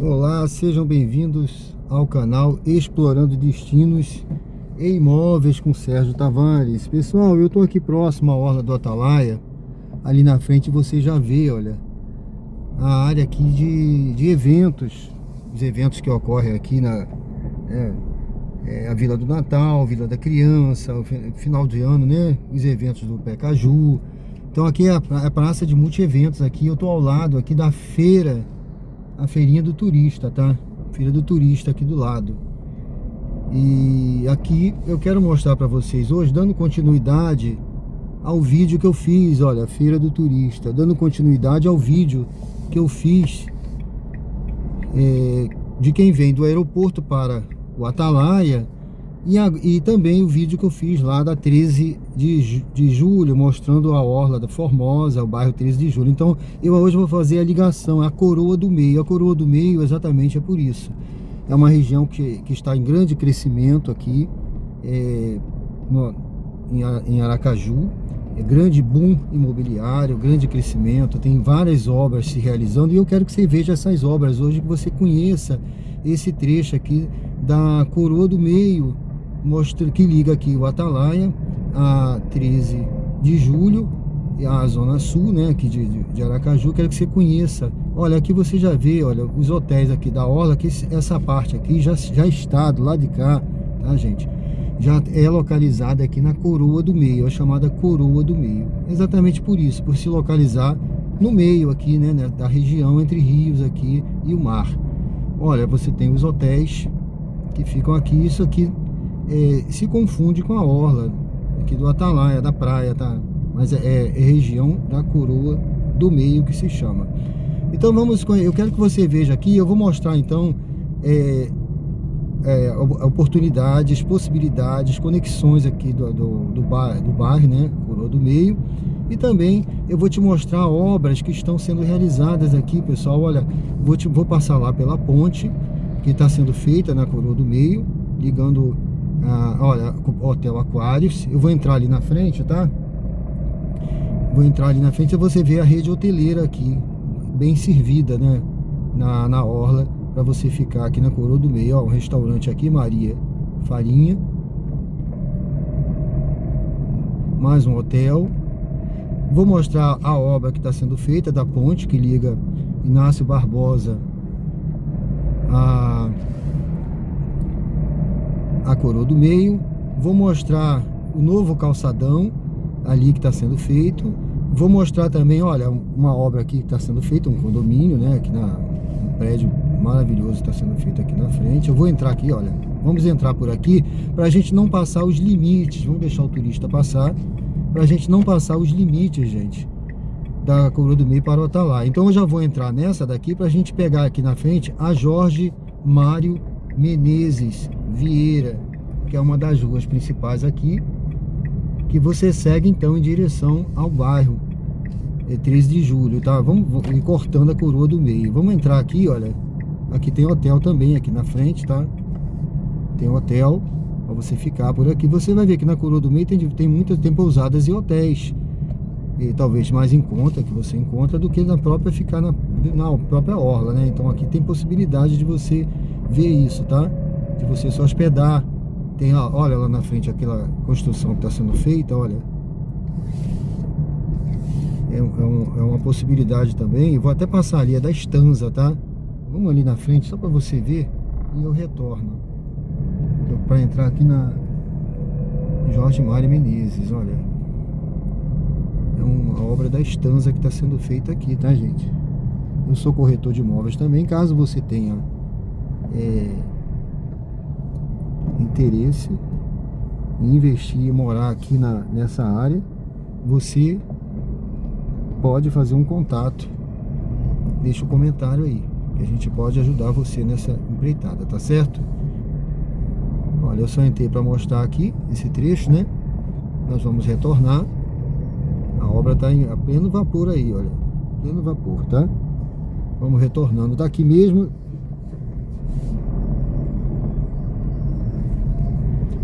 Olá, sejam bem-vindos ao canal Explorando Destinos e Imóveis com Sérgio Tavares. Pessoal, eu estou aqui próximo à Orla do Atalaia. Ali na frente você já vê, olha, a área aqui de eventos. Os eventos que ocorrem aqui na a Vila do Natal, Vila da Criança, o final de ano, né? Os eventos do Pecaju. Então aqui é a praça de multi-eventos aqui. Eu estou ao lado aqui da feira, a feirinha do turista, tá? Feira do turista aqui do lado. E aqui eu quero mostrar para vocês hoje, dando continuidade ao vídeo que eu fiz, olha, feira do turista, dando continuidade ao vídeo que eu fiz de quem vem do aeroporto para o Atalaia, e também o vídeo que eu fiz lá da 13 de julho, mostrando a orla da Formosa, o bairro 13 de julho. Então eu hoje vou fazer a ligação, a Coroa do Meio. A Coroa do Meio exatamente é por isso. É uma região que está em grande crescimento aqui, em Aracaju. É grande boom imobiliário, grande crescimento, tem várias obras se realizando, e eu quero que você veja essas obras hoje, que você conheça esse trecho aqui da Coroa do Meio, que liga aqui o Atalaia a 13 de julho, a zona sul, né, aqui de Aracaju. Quero que você conheça. Olha, aqui você já vê, olha, os hotéis aqui da orla, que essa parte aqui já está do lado de cá, tá, gente? Já é localizada aqui na Coroa do Meio, é chamada Coroa do Meio. Exatamente por isso, por se localizar no meio aqui, né, da região entre rios aqui e o mar. Olha, você tem os hotéis que ficam aqui. Isso aqui se confunde com a orla aqui do Atalaia, da praia, tá? Mas é região da Coroa do Meio que se chama. Então eu quero que você veja aqui. Eu vou mostrar então oportunidades, possibilidades, conexões aqui do bairro, né, Coroa do Meio. E também eu vou te mostrar obras que estão sendo realizadas aqui, pessoal. Olha, vou passar lá pela ponte que está sendo feita na Coroa do Meio, ligando olha, o Hotel Aquários. Eu vou entrar ali na frente, tá? Vou entrar ali na frente e você vê a rede hoteleira aqui, bem servida, né, na orla, para você ficar aqui na Coroa do Meio. Ó, um restaurante aqui, Maria Farinha. Mais um hotel. Vou mostrar a obra que está sendo feita da ponte que liga Inácio Barbosa a Coroa do Meio. Vou mostrar o novo calçadão ali que está sendo feito. Vou mostrar também, olha, uma obra aqui que está sendo feita, um condomínio, né, aqui um prédio maravilhoso está sendo feito aqui na frente. Eu vou entrar aqui, olha, vamos entrar por aqui para a gente não passar os limites. Vamos deixar o turista passar, para a gente não passar os limites, gente, da Coroa do Meio para o Atalaia. Então eu já vou entrar nessa daqui para a gente pegar aqui na frente a Jorge Mário Menezes Vieira, que é uma das ruas principais aqui, que você segue então em direção ao bairro 13 de julho, tá? Vamos ir cortando a Coroa do Meio. Vamos entrar aqui, olha, aqui tem hotel também aqui na frente, tá? Tem hotel para você ficar por aqui. Você vai ver que na Coroa do Meio tem pousadas e hotéis, e talvez mais em conta que você encontra do que na própria ficar na própria orla, né? Então aqui tem possibilidade de você ver isso, tá? De você se hospedar. Tem, olha lá na frente aquela construção que está sendo feita, olha. É uma possibilidade também. Eu vou até passar ali, é da Estanza, tá? Vamos ali na frente só para você ver e eu retorno para entrar aqui na Jorge Mário Menezes. Olha, é uma obra da Estanza que está sendo feita aqui, tá, gente? Eu sou corretor de imóveis também. Caso você tenha interesse em investir e morar aqui nessa área, você pode fazer um contato. Deixa um comentário aí, que a gente pode ajudar você nessa empreitada, tá certo? Olha, eu só entrei para mostrar aqui esse trecho, né? Nós vamos retornar. A obra está a pleno vapor aí, olha, pleno vapor, tá? Vamos retornando daqui mesmo,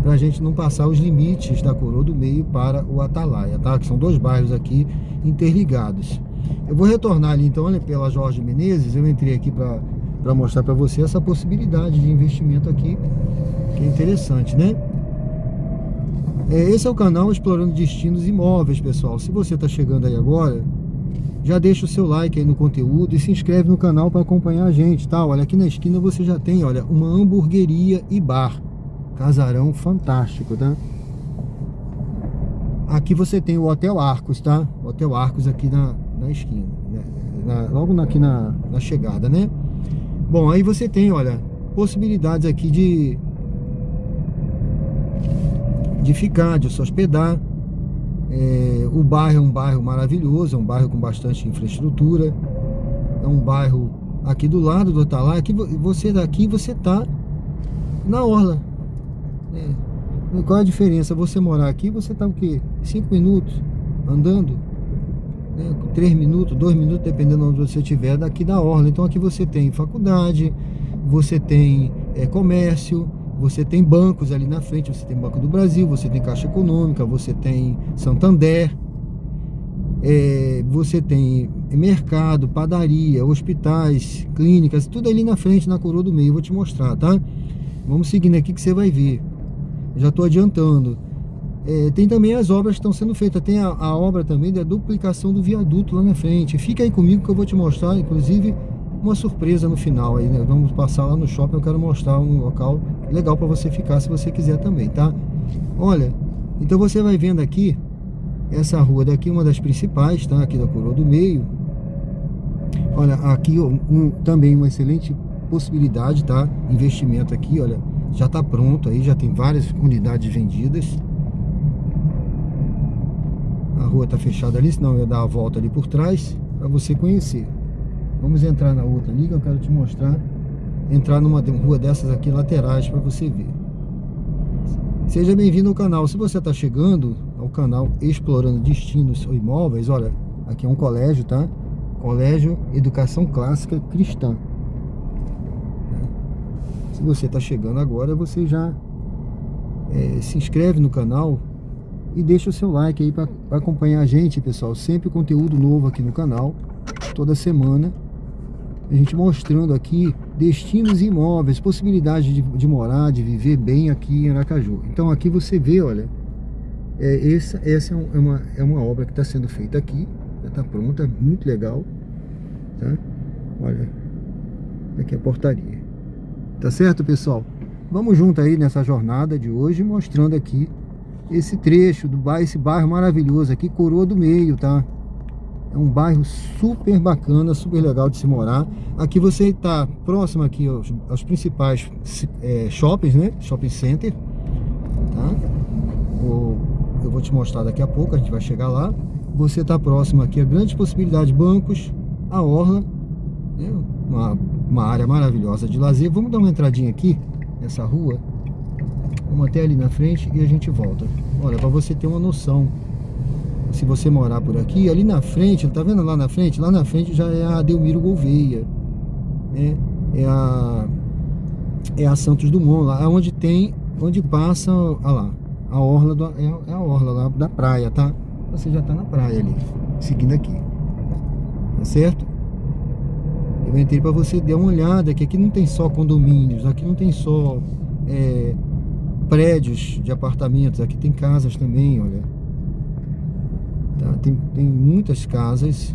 para a gente não passar os limites da Coroa do Meio para o Atalaia, tá? Que são dois bairros aqui interligados. Eu vou retornar ali então, olha, pela Jorge Menezes. Eu entrei aqui para para mostrar para você essa possibilidade de investimento aqui, que é interessante, né? Esse é o canal Explorando Destinos Imóveis, pessoal. Se você está chegando aí agora, já deixa o seu like aí no conteúdo e se inscreve no canal para acompanhar a gente, tá? Olha, aqui na esquina você já tem, olha, uma hamburgueria e bar. Casarão fantástico, tá? Aqui você tem o Hotel Arcos, tá? Hotel Arcos aqui na esquina, né? Logo aqui na chegada, né? Bom, aí você tem, olha, possibilidades aqui de ficar, de se hospedar. O bairro é um bairro maravilhoso, é um bairro com bastante infraestrutura. É um bairro aqui do lado do Atalaia. Aqui você tá na orla, né? Qual é a diferença? Você morar aqui, você tá o quê? 5 minutos andando, né? 3 minutos, 2 minutos, dependendo de onde você estiver, daqui da orla. Então aqui você tem faculdade, você tem comércio, você tem bancos ali na frente, você tem Banco do Brasil, você tem Caixa Econômica, você tem Santander, você tem mercado, padaria, hospitais, clínicas, tudo ali na frente, na Coroa do Meio. Eu vou te mostrar, tá? Vamos seguindo aqui que você vai ver. Já estou adiantando. Tem também as obras que estão sendo feitas. Tem a obra também da duplicação do viaduto lá na frente. Fica aí comigo que eu vou te mostrar, inclusive, uma surpresa no final aí, né? Vamos passar lá no shopping, eu quero mostrar um local legal para você ficar se você quiser também, tá? Olha, então você vai vendo aqui essa rua daqui, uma das principais, tá? Aqui da Coroa do Meio. Olha, aqui também uma excelente possibilidade, tá? Investimento aqui, olha, já tá pronto aí, já tem várias unidades vendidas. A rua tá fechada ali, senão eu ia dar a volta ali por trás para você conhecer. Vamos entrar na outra ali que eu quero te mostrar. Entrar numa rua dessas aqui laterais para você ver. Seja bem-vindo ao canal. Se você está chegando ao canal Explorando Destinos ou Imóveis, olha, aqui é um colégio, tá? Colégio Educação Clássica Cristã. Se você está chegando agora, você já se inscreve no canal e deixa o seu like aí para acompanhar a gente, pessoal. Sempre conteúdo novo aqui no canal, toda semana. A gente mostrando aqui destinos imóveis, possibilidade de morar, de viver bem aqui em Aracaju. Então aqui você vê, olha, essa é uma obra que está sendo feita aqui, já está pronta, muito legal, tá? Olha, aqui é a portaria. Tá certo, pessoal? Vamos junto aí nessa jornada de hoje, mostrando aqui esse trecho do bairro, esse bairro maravilhoso aqui, Coroa do Meio, tá? É um bairro super bacana, super legal de se morar. Aqui você está próximo aqui aos principais shoppings, né? Shopping center, tá? Eu vou te mostrar daqui a pouco, a gente vai chegar lá. Você está próximo aqui a grandes possibilidades de bancos, a orla, né? Uma área maravilhosa de lazer. Vamos dar uma entradinha aqui nessa rua. Vamos até ali na frente e a gente volta. Olha, para você ter uma noção. Se você morar por aqui, ali na frente, tá vendo lá na frente? Lá na frente já é a Delmiro Gouveia, né? É a Santos Dumont, lá onde passa, olha lá, a orla é a orla lá da praia, tá? Você já tá na praia ali, seguindo aqui, tá certo? Eu entrei para você dar uma olhada que aqui não tem só condomínios, aqui não tem só prédios de apartamentos, aqui tem casas também, olha. Tá, tem muitas casas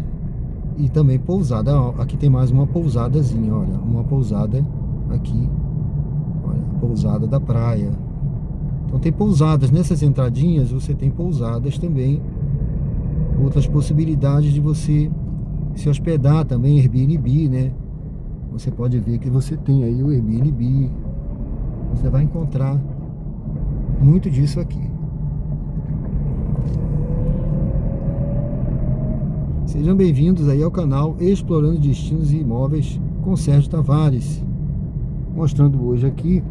e também pousada. Aqui tem mais uma pousadazinha, olha, uma pousada aqui, olha, pousada da praia. Então tem pousadas nessas entradinhas, você tem pousadas também, outras possibilidades de você se hospedar também, Airbnb, né? Você pode ver que você tem aí o Airbnb, você vai encontrar muito disso aqui. Sejam bem-vindos aí ao canal Explorando Destinos e Imóveis com Sérgio Tavares. Mostrando hoje aqui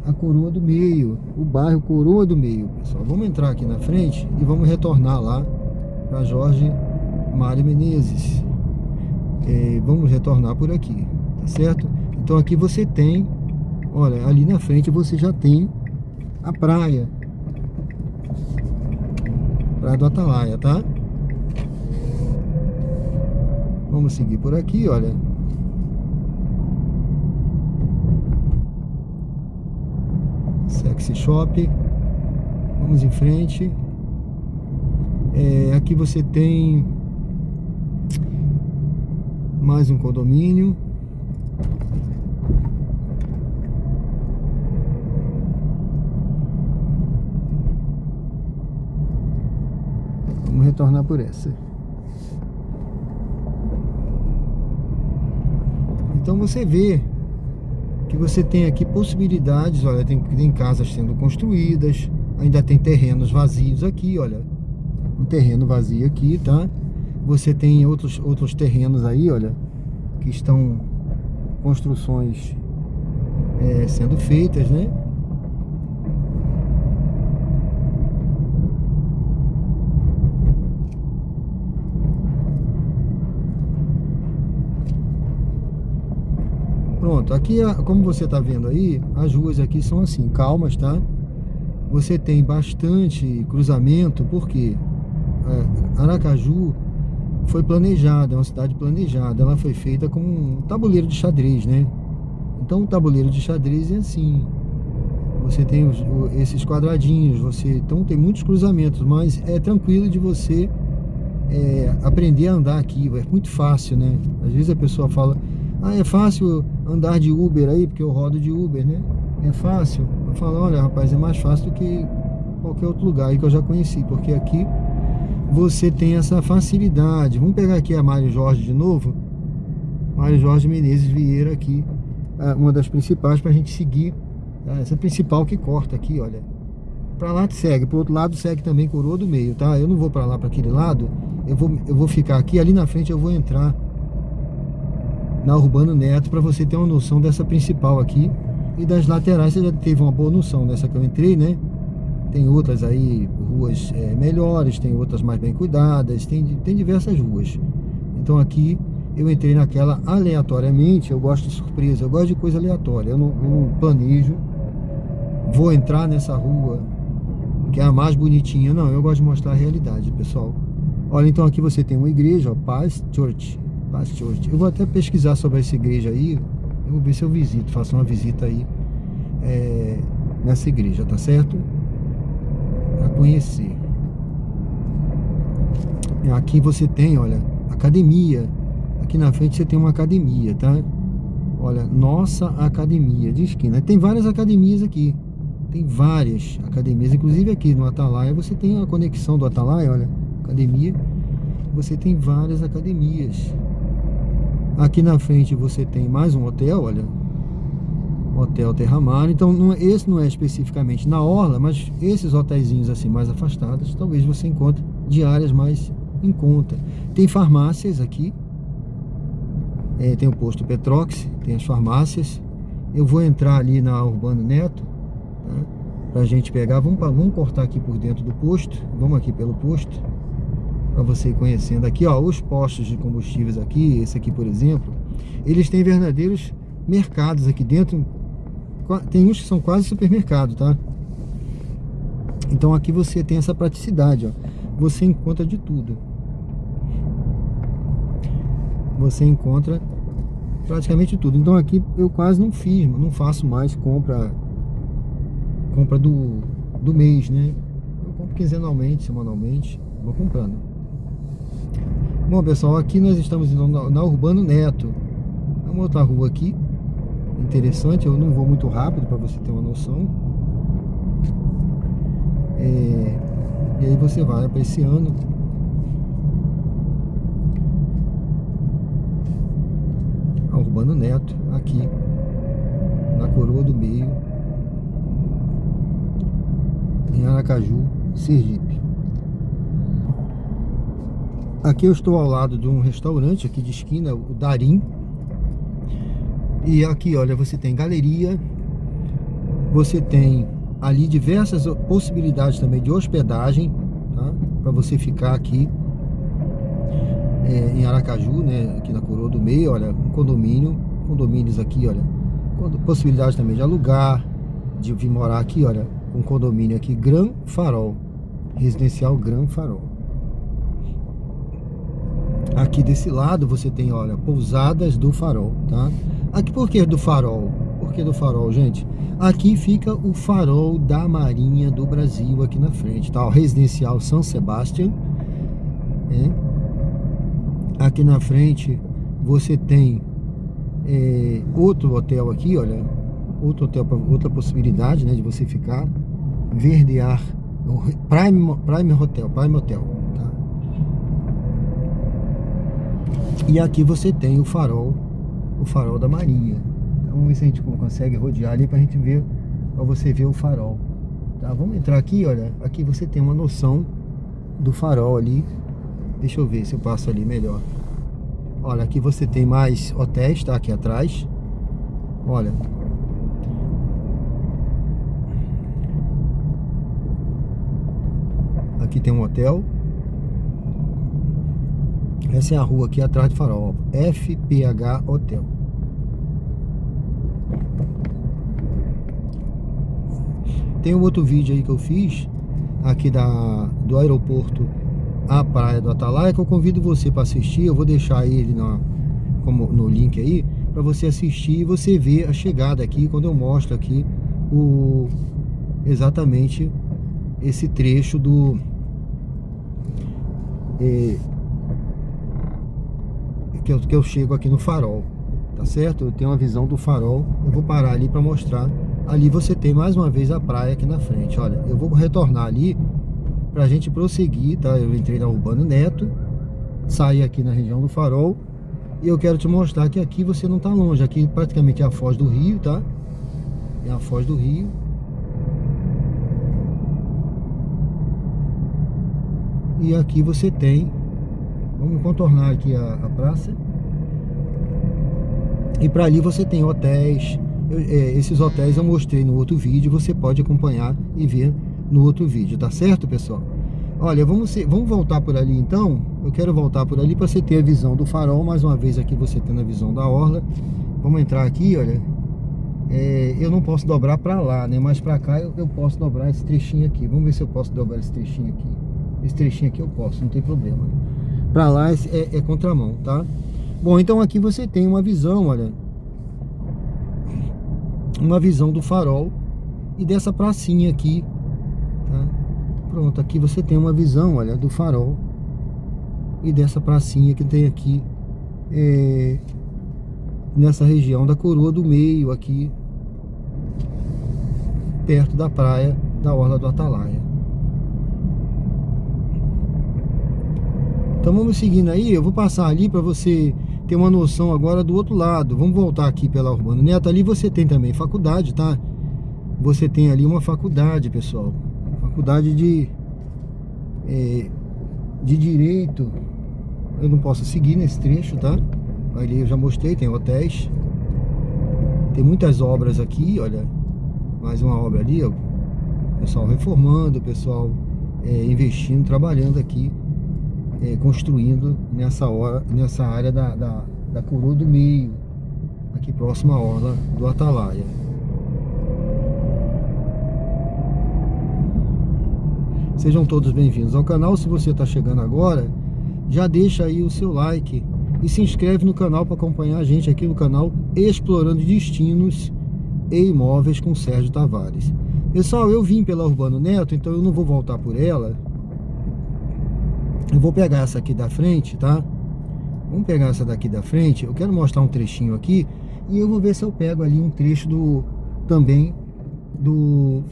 a Coroa do Meio, o bairro Coroa do Meio, pessoal. Vamos entrar aqui na frente e vamos retornar lá para Jorge Mário Menezes. Vamos retornar por aqui, tá certo? Então aqui você tem, olha, ali na frente você já tem a praia. Praia do Atalaia, tá? Vamos seguir por aqui, olha. Galaxy Shop. Vamos em frente. Aqui você tem mais um condomínio. Vamos retornar por essa. Então você vê que você tem aqui possibilidades. Olha, tem casas sendo construídas, ainda tem terrenos vazios aqui, olha, um terreno vazio aqui, tá? Você tem outros terrenos aí, olha, que estão construções sendo feitas, né? Pronto, aqui, como você está vendo aí, as ruas aqui são assim, calmas, tá? Você tem bastante cruzamento, porque Aracaju foi planejada, é uma cidade planejada. Ela foi feita como um tabuleiro de xadrez, né? Então o tabuleiro de xadrez é assim. Você tem esses quadradinhos, então tem muitos cruzamentos, mas é tranquilo de você aprender a andar aqui. É muito fácil, né? Às vezes a pessoa fala: ah, é fácil andar de Uber aí, porque eu rodo de Uber, né? É fácil. Eu falo: olha, rapaz, é mais fácil do que qualquer outro lugar aí que eu já conheci, porque aqui você tem essa facilidade. Vamos pegar aqui a Mário Jorge de novo. Mário Jorge Menezes Vieira aqui, uma das principais para a gente seguir. Essa principal que corta aqui, olha. Para lá segue, para o outro lado segue também Coroa do Meio, tá? Eu não vou para lá, para aquele lado. Eu vou ficar aqui, ali na frente eu vou entrar na Urbano Neto, para você ter uma noção dessa principal aqui. E das laterais você já teve uma boa noção dessa que eu entrei, né? Tem outras aí, ruas melhores, tem outras mais bem cuidadas, tem diversas ruas. Então aqui eu entrei naquela aleatoriamente. Eu gosto de surpresa, eu gosto de coisa aleatória. Eu não planejo, vou entrar nessa rua que é a mais bonitinha. Não, eu gosto de mostrar a realidade, pessoal. Olha, então aqui você tem uma igreja, ó, Paz Church. Eu vou até pesquisar sobre essa igreja aí. Eu vou ver se eu visito, faço uma visita aí nessa igreja, tá certo? Para conhecer. Aqui você tem, olha, academia. Aqui na frente você tem uma academia, tá? Olha, Nossa Academia de Esquina. Tem várias academias aqui. Tem várias academias, inclusive aqui no Atalaia você tem a conexão do Atalaia, olha, academia. Você tem várias academias. Aqui na frente você tem mais um hotel, olha, Hotel Terramar. Então esse não é especificamente na orla, mas esses hotéisinhos assim mais afastados, talvez você encontre diárias mais em conta. Tem farmácias aqui, tem o posto Petrox, tem as farmácias. Eu vou entrar ali na Urbano Neto, tá? Pra gente pegar, vamos cortar aqui por dentro do posto. Vamos aqui pelo posto, para você ir conhecendo aqui, ó, os postos de combustíveis aqui. Esse aqui, por exemplo, eles têm verdadeiros mercados aqui dentro. Tem uns que são quase supermercado, tá? Então aqui você tem essa praticidade, ó. Você encontra de tudo. Você encontra praticamente tudo. Então aqui eu quase não faço mais compra do mês, né? Eu compro quinzenalmente, semanalmente, vou comprando. Bom, pessoal, aqui nós estamos indo na Urbano Neto. É uma outra rua aqui interessante. Eu não vou muito rápido para você ter uma noção. E aí você vai apreciando. A Urbano Neto aqui na Coroa do Meio, em Aracaju, Sergipe. Aqui eu estou ao lado de um restaurante aqui de esquina, o Darim. E aqui, olha, você tem galeria. Você tem ali diversas possibilidades também de hospedagem, tá? Para você ficar aqui em Aracaju, né? Aqui na Coroa do Meio, olha, um condomínios aqui, olha, possibilidade também de alugar, de vir morar aqui, olha, um condomínio aqui, Gran Farol, residencial Gran Farol. Aqui desse lado você tem, olha, Pousadas do Farol, tá? Aqui por que do Farol? Por que do farol, gente? Aqui fica o farol da Marinha do Brasil aqui na frente, tá? O residencial São Sebastião, né? Aqui na frente você tem outro hotel aqui, olha, outro hotel, outra possibilidade, né, de você ficar, verdear, Prime Hotel, tá? E aqui você tem o farol da Marinha. Então, vamos ver se a gente consegue rodear ali pra gente ver, pra você ver o farol, tá? Vamos entrar aqui, olha, aqui você tem uma noção do farol ali. Deixa eu ver se eu passo ali melhor. Olha, aqui você tem mais hotéis, tá? Aqui atrás. Olha. Aqui tem um hotel. Essa é a rua aqui atrás do farol, FPH Hotel. Tem um outro vídeo aí que eu fiz aqui do aeroporto à praia do Atalaia, que eu convido você para assistir. Eu vou deixar ele no link aí para você assistir e você ver a chegada aqui, quando eu mostro aqui exatamente esse trecho que eu chego aqui no farol, tá certo? Eu tenho uma visão do farol. Eu vou parar ali para mostrar. Ali você tem mais uma vez a praia aqui na frente. Olha, eu vou retornar ali pra gente prosseguir, tá? Eu entrei na Urbano Neto, saí aqui na região do farol e eu quero te mostrar que aqui você não tá longe. Aqui praticamente é a Foz do Rio, tá? É a Foz do Rio. E aqui você tem, vamos contornar aqui a praça. E para ali você tem hotéis. Esses hotéis eu mostrei no outro vídeo, você pode acompanhar e ver no outro vídeo, tá certo, pessoal? Olha, vamos voltar por ali então. Eu quero voltar por ali para você ter a visão do farol. Mais uma vez aqui você tendo a visão da orla. Vamos entrar aqui, olha. Eu não posso dobrar para lá, né? Mas para cá eu posso dobrar esse trechinho aqui. Vamos ver se eu posso dobrar esse trechinho aqui. Esse trechinho aqui eu posso, não tem problema. Para lá é contramão, tá? Bom, então aqui você tem uma visão, olha. Uma visão do farol e dessa pracinha aqui, tá? Pronto, aqui você tem uma visão, olha, do farol e dessa pracinha que tem aqui nessa região da Coroa do Meio, aqui perto da praia da Orla do Atalaia. Então vamos seguindo aí. Eu vou passar ali para você ter uma noção agora do outro lado. Vamos voltar aqui pela Urbano Neto. Ali você tem também faculdade, tá? Você tem ali uma faculdade, pessoal. Faculdade de Direito. Eu não posso seguir nesse trecho, tá? Ali eu já mostrei, tem hotéis. Tem muitas obras aqui, olha. Mais uma obra ali, ó. Pessoal reformando, pessoal investindo, trabalhando aqui. Construindo nessa área da Coroa do Meio, aqui próximo à orla do Atalaia. Sejam todos bem-vindos ao canal. Se você está chegando agora, já deixa aí o seu like e se inscreve no canal para acompanhar a gente aqui no canal Explorando Destinos e Imóveis com Sérgio Tavares. Pessoal, eu vim pela Urbano Neto, então eu não vou voltar por ela. Eu vou pegar essa aqui da frente, tá? Vamos pegar essa daqui da frente. Eu quero mostrar um trechinho aqui e eu vou ver se eu pego ali um trecho também do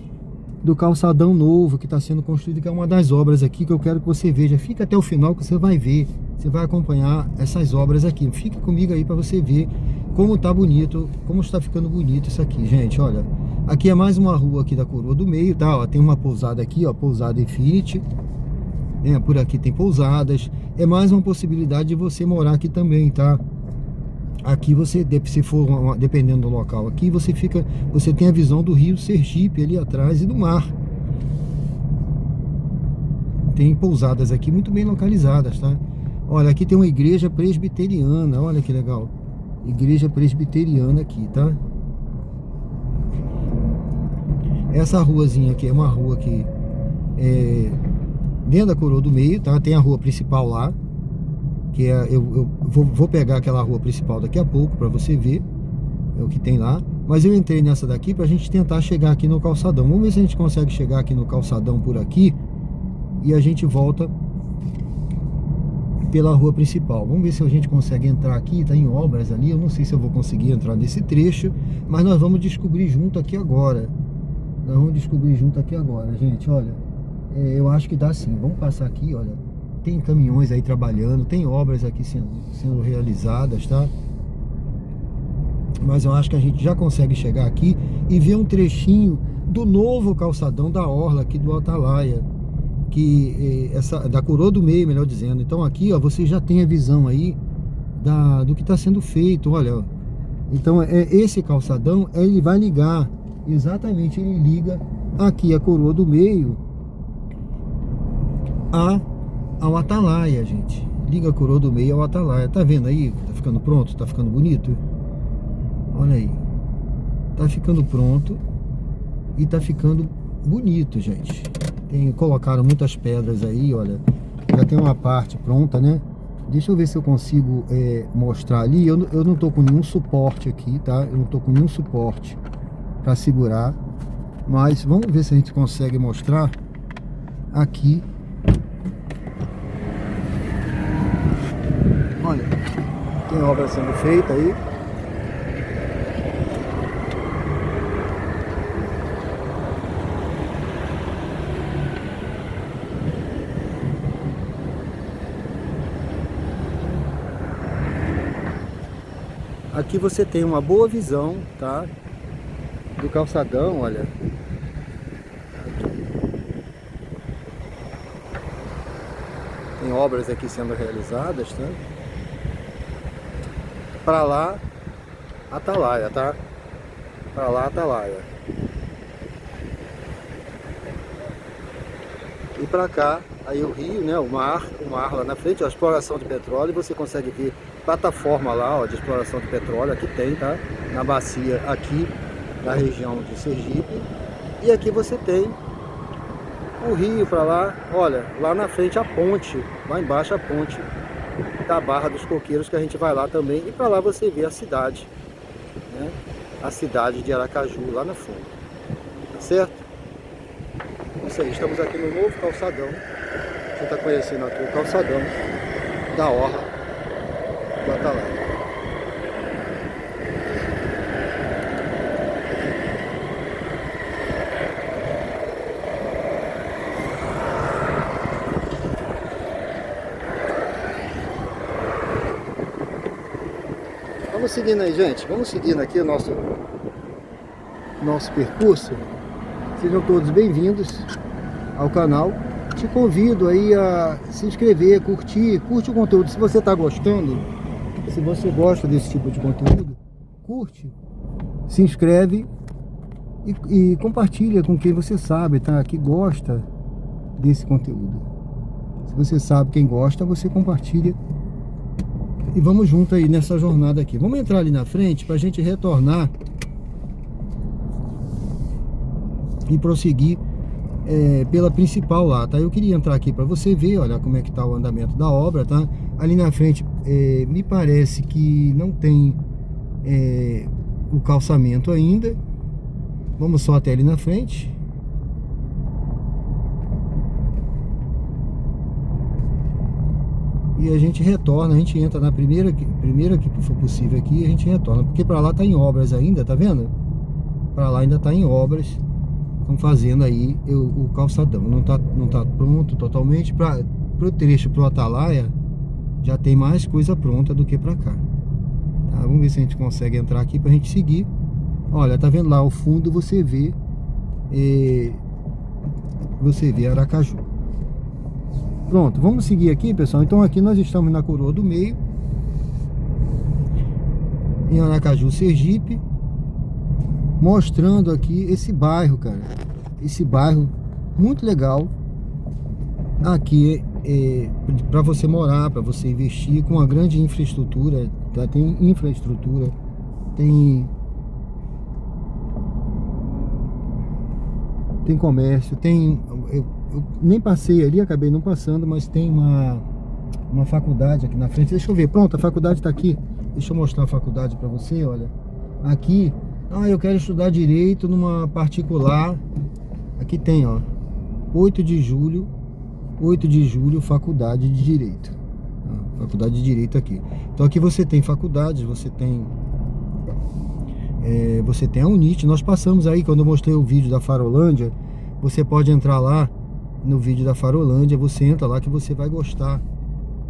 calçadão novo que está sendo construído, que é uma das obras aqui que eu quero que você veja. Fica até o final que você vai ver, você vai acompanhar essas obras aqui. Fica comigo aí para você ver como tá bonito, como está ficando bonito isso aqui, gente. Olha, aqui é mais uma rua aqui da Coroa do Meio, tá? Ó, tem uma pousada aqui, ó, pousada Infinity. Por aqui tem pousadas. É mais uma possibilidade de você morar aqui também, tá? Aqui você, se for dependendo do local aqui, você tem a visão do rio Sergipe ali atrás e do mar. Tem pousadas aqui muito bem localizadas, tá? Olha, aqui tem uma igreja presbiteriana, olha que legal. Igreja presbiteriana aqui, tá? Essa ruazinha aqui é uma rua que dentro da Coroa do Meio, tá? Tem a rua principal lá, que eu vou pegar aquela rua principal daqui a pouco para você ver o que tem lá. Mas eu entrei nessa daqui pra gente tentar chegar aqui no calçadão. Vamos ver se a gente consegue chegar aqui no calçadão por aqui e a gente volta pela rua principal. Vamos ver se a gente consegue entrar aqui. Tá em obras ali, eu não sei se eu vou conseguir entrar nesse trecho, mas nós vamos descobrir junto aqui agora. Nós vamos descobrir junto aqui agora, gente. Olha, eu acho que dá sim. Vamos passar aqui, olha. Tem caminhões aí trabalhando, tem obras aqui sendo realizadas, tá? Mas eu acho que a gente já consegue chegar aqui e ver um trechinho do novo calçadão da orla aqui do Atalaia, que da Coroa do Meio, melhor dizendo. Então aqui, ó, você já tem a visão aí do que está sendo feito, olha. Ó. Então esse calçadão, ele vai ligar, exatamente, ele liga aqui a Coroa do Meio ao Atalaia, gente. Liga a Coroa do Meio ao Atalaia. Tá vendo aí? Tá ficando pronto? Tá ficando bonito? Olha aí. Tá ficando pronto e tá ficando bonito, gente. Colocaram muitas pedras aí, olha. Já tem uma parte pronta, né? Deixa eu ver se eu consigo mostrar ali. Eu não tô com nenhum suporte aqui, tá? Eu não tô com nenhum suporte para segurar. Mas vamos ver se a gente consegue mostrar aqui. Olha, tem obra sendo feita aí. Aqui você tem uma boa visão, tá? Do calçadão, olha. Tem obras aqui sendo realizadas, tá? Para lá, Atalaia, tá? Para lá, Atalaia. E para cá, aí o rio, né? O mar lá na frente, a exploração de petróleo. Você consegue ver plataforma lá, ó, de exploração de petróleo. Aqui tem, tá? Na bacia aqui da região de Sergipe. E aqui você tem o rio para lá. Olha, lá na frente a ponte, lá embaixo a ponte da Barra dos Coqueiros, que a gente vai lá também. E para lá você vê a cidade, né? A cidade de Aracaju lá na fundo, tá certo? Isso aí, estamos aqui no novo calçadão. Você está conhecendo aqui o calçadão da orla do Atalaia. Vamos seguindo aí, gente. Vamos seguindo aqui o nosso percurso. Sejam todos bem-vindos ao canal. Te convido aí a se inscrever, curte o conteúdo. Se você está gostando, se você gosta desse tipo de conteúdo, curte, se inscreve e compartilha com quem você sabe, tá? Que gosta desse conteúdo. Se você sabe quem gosta, você compartilha. E vamos junto aí nessa jornada aqui. Vamos entrar ali na frente para a gente retornar e prosseguir pela principal lá, tá? Eu queria entrar aqui para você ver, olha como é que tá o andamento da obra, tá? Ali na frente me parece que não tem o calçamento ainda. Vamos só até ali na frente. E a gente retorna, a gente entra na primeira que for possível aqui, a gente retorna, porque para lá tá em obras ainda, tá vendo? Para lá ainda tá em obras. Estão fazendo aí o calçadão, não tá pronto totalmente. Para o trecho pro Atalaia já tem mais coisa pronta do que para cá, tá? Vamos ver se a gente consegue entrar aqui pra gente seguir. Olha, tá vendo lá ao fundo, você vê Aracaju. Pronto, vamos seguir aqui, pessoal. Então aqui nós estamos na Coroa do Meio, em Aracaju, Sergipe, mostrando aqui esse bairro, cara. Esse bairro muito legal. Aqui para você morar, para você investir, com uma grande infraestrutura, tá? Tem infraestrutura, tem comércio, eu nem passei ali, acabei não passando, mas tem uma faculdade aqui na frente. Deixa eu ver, pronto, a faculdade está aqui. Deixa eu mostrar a faculdade para você, olha. Aqui Ah, eu quero estudar direito numa particular. Aqui tem, ó, 8 de julho, faculdade de direito. Faculdade de direito aqui. Então aqui você tem faculdades, você tem a UNIT. Nós passamos aí, quando eu mostrei o vídeo da Farolândia, você pode entrar lá no vídeo da Farolândia, você entra lá que você vai gostar.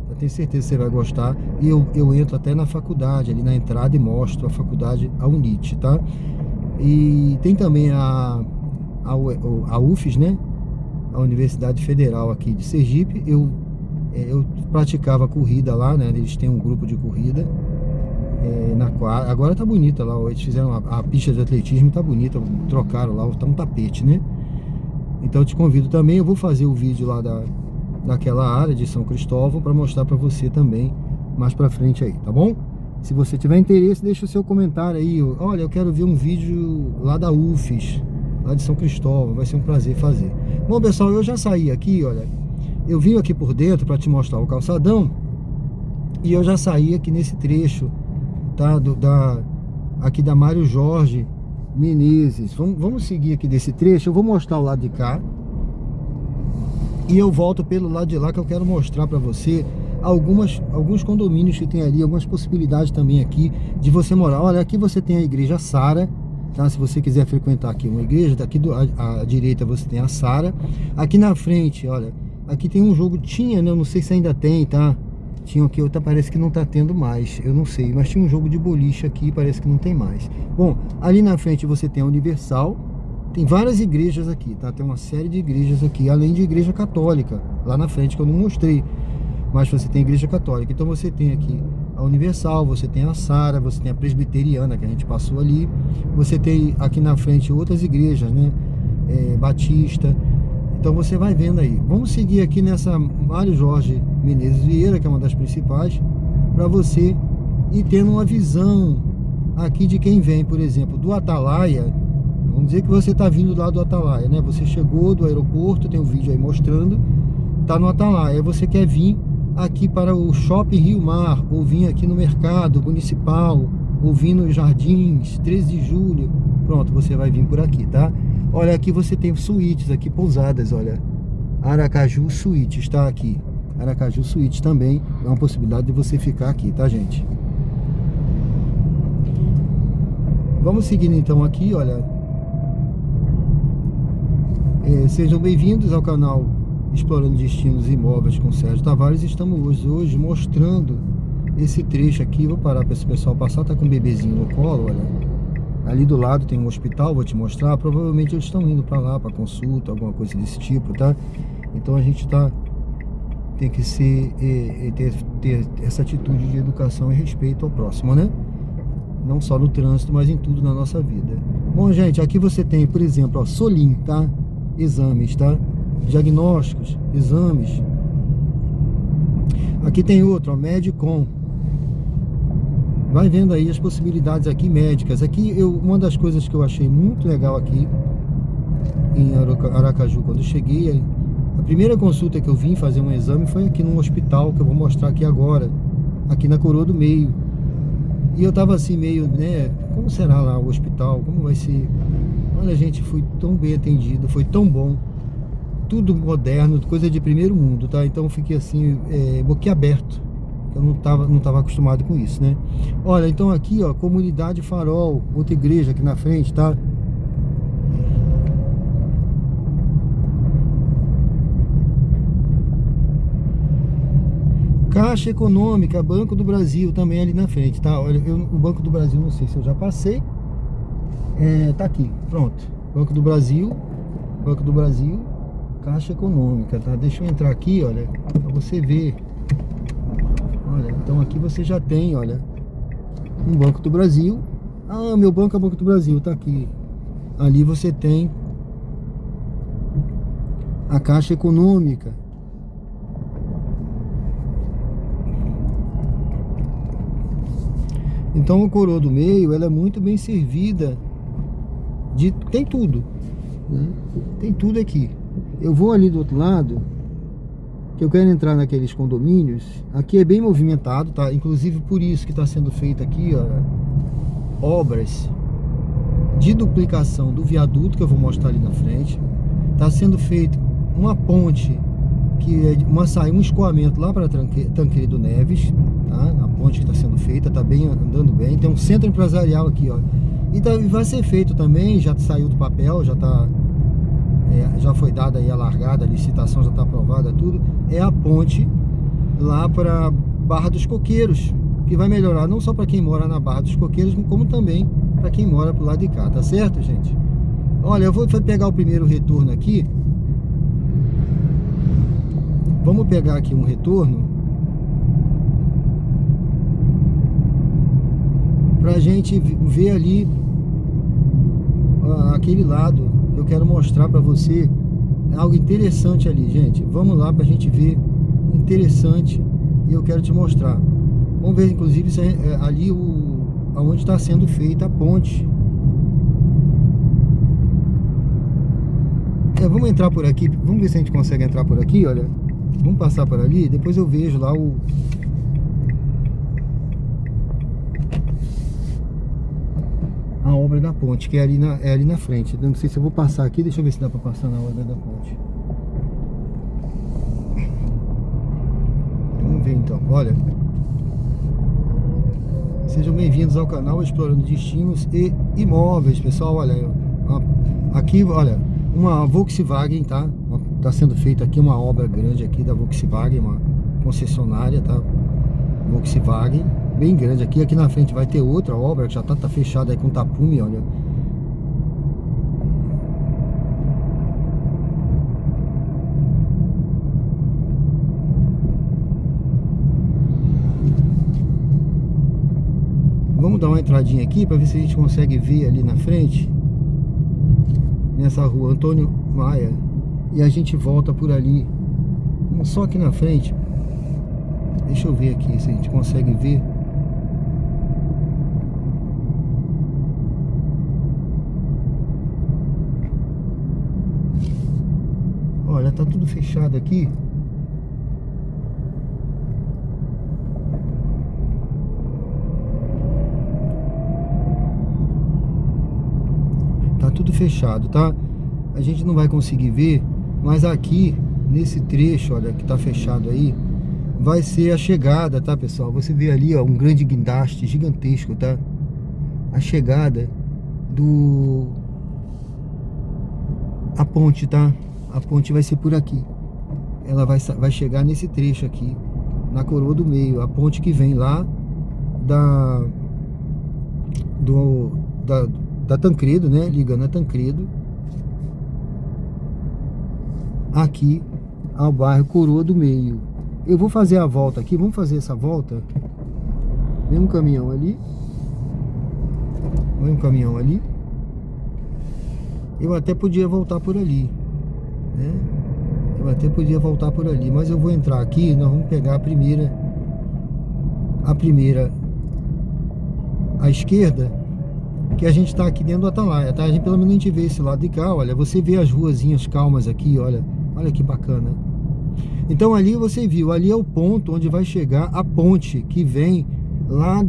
Eu tenho certeza que você vai gostar. E eu entro até na faculdade, ali na entrada, e mostro a faculdade, a UNIT, tá? E tem também a UFES, né? A Universidade Federal aqui de Sergipe. Eu praticava corrida lá, né? Eles têm um grupo de corrida na quadra. Agora tá bonita lá, eles fizeram a pista de atletismo, tá bonita, trocaram lá, tá um tapete, né? Então eu te convido também, eu vou fazer o vídeo lá daquela área de São Cristóvão para mostrar para você também mais para frente aí, tá bom? Se você tiver interesse, deixa o seu comentário aí. Olha, eu quero ver um vídeo lá da UFES, lá de São Cristóvão, vai ser um prazer fazer. Bom, pessoal, eu já saí aqui, olha, eu vim aqui por dentro para te mostrar o calçadão e eu já saí aqui nesse trecho, tá? Aqui da Mário Jorge Menezes. Vamos seguir aqui desse trecho. Eu vou mostrar o lado de cá e eu volto pelo lado de lá, que eu quero mostrar para você alguns condomínios que tem ali, algumas possibilidades também aqui de você morar. Olha, aqui você tem a igreja Sara, tá? Se você quiser frequentar aqui uma igreja, daqui à direita você tem a Sara. Aqui na frente, olha, aqui tem um jogo, tinha, né? Eu não sei se ainda tem, tá? Tinha aqui, parece que não tá tendo mais, eu não sei, mas tinha um jogo de boliche aqui, parece que não tem mais. Bom, ali na frente você tem a Universal, tem várias igrejas aqui, tá? Tem uma série de igrejas aqui, além de igreja católica, lá na frente que eu não mostrei, mas você tem igreja católica. Então você tem aqui a Universal, você tem a Sara, você tem a Presbiteriana, que a gente passou ali, você tem aqui na frente outras igrejas, né? Batista. Então você vai vendo aí. Vamos seguir aqui nessa Mário Jorge Menezes Vieira, que é uma das principais, para você ir tendo uma visão aqui de quem vem, por exemplo, do Atalaia. Vamos dizer que você está vindo lá do Atalaia, né? Você chegou do aeroporto, tem um vídeo aí mostrando, tá no Atalaia. Você quer vir aqui para o Shopping Rio Mar, ou vir aqui no Mercado Municipal, ou vir nos Jardins, 13 de julho. Pronto, você vai vir por aqui, tá? Olha, aqui você tem suítes, aqui pousadas, olha. Aracaju Suítes está aqui. Aracaju Suítes também é uma possibilidade de você ficar aqui, tá, gente? Vamos seguindo então aqui, olha. Sejam bem-vindos ao canal Explorando Destinos Imóveis com Sérgio Tavares. Estamos hoje mostrando esse trecho aqui. Vou parar para esse pessoal passar, tá com um bebezinho no colo, olha. Ali do lado tem um hospital, vou te mostrar. Provavelmente eles estão indo para lá para consulta, alguma coisa desse tipo, tá? Então a gente tem que ter essa atitude de educação e respeito ao próximo, né? Não só no trânsito, mas em tudo na nossa vida. Bom, gente, aqui você tem, por exemplo, ó, Solim, tá? Exames, tá? Diagnósticos, exames. Aqui tem outro, ó, Medicom. Vai vendo aí as possibilidades aqui médicas. Aqui, uma das coisas que eu achei muito legal aqui em Aracaju, quando eu cheguei, a primeira consulta que eu vim fazer um exame foi aqui num hospital, que eu vou mostrar aqui agora, aqui na Coroa do Meio. E eu tava assim meio, né, como será lá o hospital, como vai ser? Olha, gente, fui tão bem atendido, foi tão bom, tudo moderno, coisa de primeiro mundo, tá? Então eu fiquei assim, boquiaberto. Eu não tava acostumado com isso, né? Olha, então aqui, ó, Comunidade Farol, outra igreja aqui na frente, tá? Caixa Econômica, Banco do Brasil também ali na frente, tá? Olha, o Banco do Brasil, não sei se eu já passei. Tá aqui, pronto. Banco do Brasil, Caixa Econômica, tá? Deixa eu entrar aqui, olha, pra você ver. Olha, então aqui você já tem, olha, um Banco do Brasil. Ah, meu banco é o Banco do Brasil, tá aqui. Ali você tem a Caixa Econômica. Então a Coroa do Meio, ela é muito bem servida. Tem tudo, né? Tem tudo aqui. Eu vou ali do outro lado, que eu quero entrar naqueles condomínios. Aqui é bem movimentado, tá? Inclusive por isso que está sendo feito aqui, ó, obras de duplicação do viaduto, que eu vou mostrar ali na frente. Está sendo feito uma ponte, que é um escoamento lá para Tancredo Neves, tá? A ponte que está sendo feita, está bem, andando bem. Tem um centro empresarial aqui, ó. E vai ser feito também, já saiu do papel, já foi dada aí a largada, a licitação já está aprovada, tudo. É a ponte lá para Barra dos Coqueiros, que vai melhorar não só para quem mora na Barra dos Coqueiros, como também para quem mora pro lado de cá, tá certo, gente? Olha, eu vou pegar o primeiro retorno aqui. Vamos pegar aqui um retorno pra gente ver ali aquele lado. Eu quero mostrar pra você algo interessante ali, gente. Vamos lá pra gente ver. Interessante. E eu quero te mostrar. Vamos ver, inclusive, se ali onde está sendo feita a ponte. Vamos entrar por aqui. Vamos ver se a gente consegue entrar por aqui, olha. Vamos passar por ali. Depois eu vejo lá a obra da ponte, que é ali na frente. Não sei se eu vou passar aqui. Deixa eu ver se dá para passar na obra da ponte. Vamos ver então. Olha. Sejam bem-vindos ao canal Explorando Destinos e Imóveis, pessoal. Olha, aqui, olha, uma Volkswagen, tá? Tá sendo feita aqui uma obra grande aqui da Volkswagen, uma concessionária, tá? Volkswagen, bem grande aqui. Aqui na frente vai ter outra obra que já tá fechada aí com tapume, olha. Vamos dar uma entradinha aqui para ver se a gente consegue ver ali na frente, nessa rua Antônio Maia, e a gente volta por ali. Só aqui na frente. Deixa eu ver aqui se a gente consegue ver. Olha, tá tudo fechado aqui. Tudo fechado, tá? A gente não vai conseguir ver, mas aqui nesse trecho, olha, que tá fechado aí, vai ser a chegada, tá, pessoal? Você vê ali, ó, um grande guindaste gigantesco, tá? A chegada a ponte, tá? A ponte vai ser por aqui. Ela vai chegar nesse trecho aqui, na Coroa do Meio, a ponte que vem lá da Tancredo, né? Ligando a Tancredo aqui ao bairro Coroa do Meio. Eu vou fazer a volta aqui. Vamos fazer essa volta. Vem um caminhão ali. Vem um caminhão ali. Eu até podia voltar por ali, né? Eu até podia voltar por ali, mas eu vou entrar aqui. Nós vamos pegar a primeira à esquerda, que a gente tá aqui dentro do Atalaia, tá? Pelo menos a gente vê esse lado de cá, olha. Você vê as ruazinhas calmas aqui, olha. Olha que bacana. Então ali você viu, ali é o ponto onde vai chegar a ponte que vem lá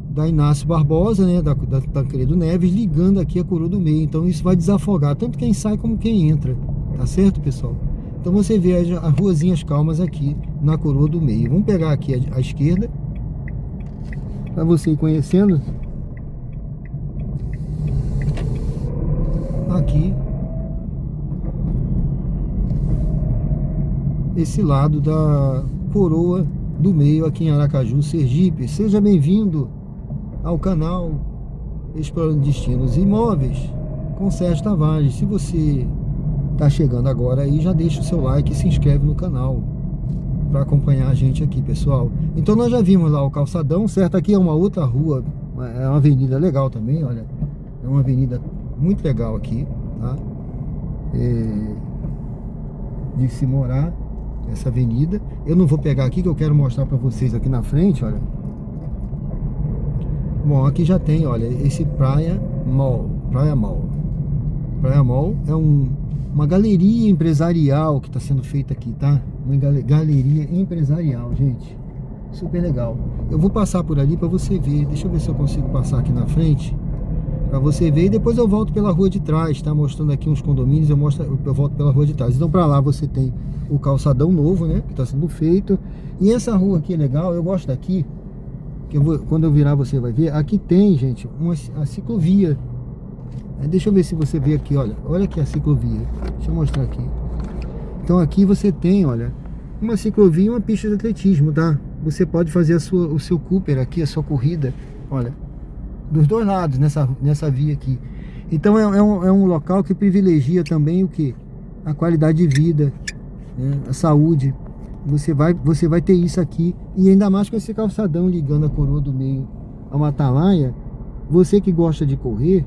da Inácio Barbosa, né? Da Tancredo Neves, ligando aqui a Coroa do Meio. Então isso vai desafogar tanto quem sai como quem entra, tá certo, pessoal? Então você vê as ruazinhas calmas aqui na Coroa do Meio. Vamos pegar aqui a esquerda, para você ir conhecendo. Aqui esse lado da Coroa do Meio, aqui em Aracaju, Sergipe. Seja bem-vindo ao canal Explorando Destinos e Imóveis com Sérgio Tavares. Se você está chegando agora aí, já deixa o seu like e se inscreve no canal para acompanhar a gente aqui, pessoal. Então nós já vimos lá o calçadão, certo? Aqui é uma outra rua, é uma avenida legal também, olha. É uma avenida muito legal aqui, tá? De se morar, essa avenida. Eu não vou pegar aqui, que eu quero mostrar para vocês aqui na frente, olha. Bom, aqui já tem, olha, esse Praia Mall. Praia Mall é uma galeria empresarial que está sendo feita aqui, tá? Uma galeria empresarial, gente. Super legal. Eu vou passar por ali para você ver. Deixa eu ver se eu consigo passar aqui na frente. para você ver, e depois eu volto pela rua de trás, tá? Mostrando aqui uns condomínios, eu volto pela rua de trás. Então para lá você tem o calçadão novo, né? Que está sendo feito. E essa rua aqui é legal, eu gosto daqui, que quando eu virar você vai ver. Aqui tem, gente, a ciclovia. Deixa eu ver se você vê aqui, olha aqui a ciclovia. Deixa eu mostrar aqui. Então aqui você tem, olha, uma ciclovia e uma pista de atletismo, tá? Você pode fazer o seu Cooper aqui, a sua corrida, olha, dos dois lados nessa via aqui. Então é um local que privilegia também o que? A qualidade de vida, né? A saúde. Você vai ter isso aqui, e ainda mais com esse calçadão ligando a Coroa do Meio ao Atalaia. Você que gosta de correr,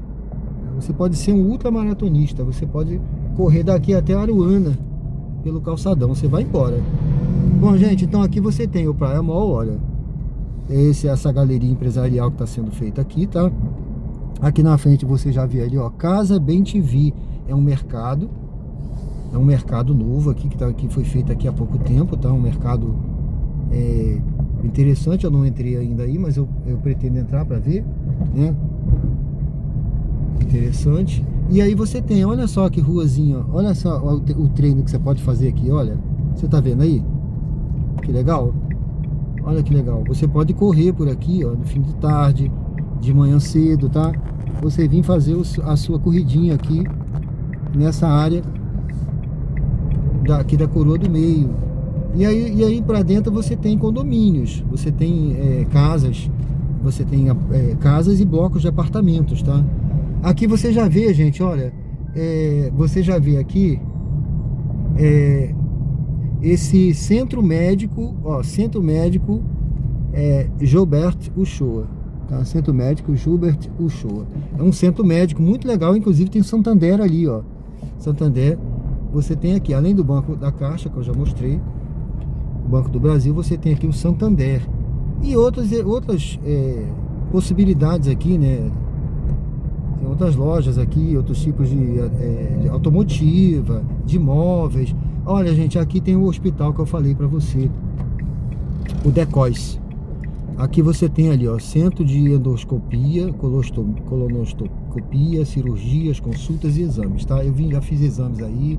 você pode ser um ultramaratonista, você pode correr daqui até Aruana pelo calçadão, você vai embora. Bom, gente, então aqui você tem o Praia Mall, olha, essa galeria empresarial que está sendo feita aqui, tá? Aqui na frente você já vê ali, ó, Casa Bem TV, é um mercado novo aqui, que foi feito aqui há pouco tempo, tá? Um mercado interessante, eu não entrei ainda aí, mas eu pretendo entrar para ver, né? Interessante. E aí você tem, olha só que ruazinha, olha só o treino que você pode fazer aqui, olha. Você tá vendo aí? Que legal. Olha que legal. Você pode correr por aqui, ó, no fim de tarde, de manhã cedo, tá? Você vir fazer a sua corridinha aqui nessa área aqui da Coroa do Meio. E aí para dentro você tem condomínios, você tem casas, você tem casas e blocos de apartamentos, tá? Aqui você já vê, gente, olha, você já vê aqui esse centro médico, ó, Centro Médico Gilbert Uchoa, tá? Centro Médico Gilbert Uchoa. É um centro médico muito legal, inclusive tem Santander ali, ó. Santander, você tem aqui, além do Banco da Caixa, que eu já mostrei, o Banco do Brasil, você tem aqui o Santander. E outras possibilidades aqui, né? Tem outras lojas aqui, outros tipos de automotiva, de imóveis. Olha, gente, aqui tem o hospital que eu falei para você, o Decóis. Aqui você tem ali, ó, centro de endoscopia, colonoscopia, cirurgias, consultas e exames, tá? Já fiz exames aí,